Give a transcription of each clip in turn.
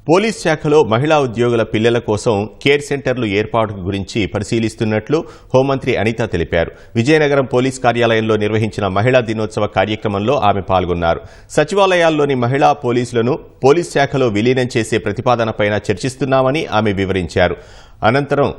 Police శాఖలో మహిళా ఉద్యోగుల పిల్లల కోసం కేర్ సెంటర్లు ఏర్పాటు గురించి పరిశీలిస్తున్నట్లు హోంమంత్రి అనిత తెలిపారు. విజయనగరం పోలీస్ కార్యాలయంలో నిర్వహించిన మహిళా దినోత్సవ కార్యక్రమంలో ఆమె పాల్గొన్నారు. సచివాలయాల్లోని మహిళా పోలీసులను పోలీస్ శాఖలో విలీనం చేసే ప్రతిపాదనపైన చర్చిస్తున్నామని ఆమె వివరించారు. అనంతరం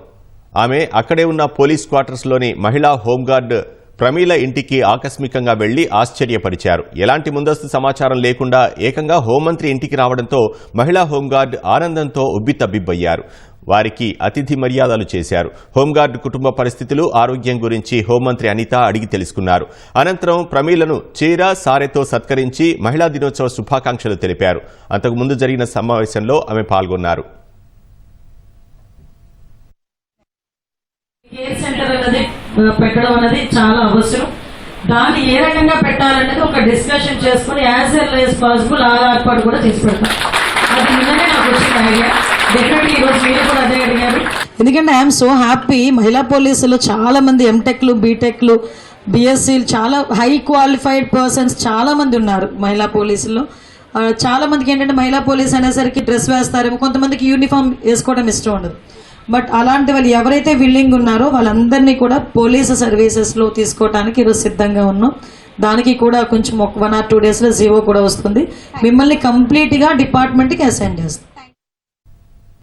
ఆమె అక్కడే ఉన్న పోలీస్ క్వార్టర్స్లోని మహిళా హోంగార్డ్ ప్రమీల ఇంటికి ఆకస్మికంగా వెళ్లి ఆశ్చర్యపరిచారు. ఎలాంటి ముందస్తు సమాచారం లేకుండా ఏకంగా హోంమంత్రి ఇంటికి రావడంతో మహిళా హోంగార్డ్ ఆనందంతో ఉబ్బితబ్బిబ్బయ్యారు. వారికి అతిథి మర్యాదలు చేశారు. హోంగార్డ్ కుటుంబ పరిస్థితులు, ఆరోగ్యం గురించి హోంమంత్రి అనిత అడిగి తెలుసుకున్నారు. అనంతరం ప్రమీలను చీర సారెతో సత్కరించి మహిళా దినోత్సవ శుభాకాంక్షలు తెలిపారు. అంతకుముందు జరిగిన సమావేశంలో ఆమె పాల్గొన్నారు. కేర్ సెంటర్ అనేది పెట్టడం అనేది చాలా అవసరం. దాన్ని ఏ రకంగా పెట్టాలనేది ఒక డిస్కషన్ చేసుకుని యాజ్ ఎర్లీ యాజ్ పాసిబుల్ ఆ ఏర్పాటు కూడా చేసి పెడతాం. అది నిన్ననే నాకు వచ్చిన ఐడియా. డెఫినెట్లీ ఈరోజు మీరు కూడా అదే అడిగారు. ఎందుకంటే ఐఎమ్ సో హ్యాపీ. మహిళా పోలీసులు చాలా మంది ఎంటెక్లు, బీటెక్లు, బిఎస్సీలు, చాలా హై క్వాలిఫైడ్ పర్సన్స్ చాలా మంది ఉన్నారు మహిళా పోలీసుల్లో. చాలా మందికి ఏంటంటే మహిళా పోలీస్ అనేసరికి డ్రెస్ వేస్తారేమో, కొంతమందికి యూనిఫామ్ వేసుకోవడం ఇష్టం ఉండదు. బట్ అలాంటి వాళ్ళు ఎవరైతే విల్లింగ్ ఉన్నారో వాళ్ళందరినీ కూడా పోలీసు సర్వీసెస్లో తీసుకోవడానికి ఈరోజు సిద్ధంగా ఉన్నాం. దానికి కూడా కొంచెం 1 or 2 days జీవో కూడా వస్తుంది. మిమ్మల్ని కంప్లీట్గా డిపార్ట్మెంట్కి అసైన్ చేస్తాం.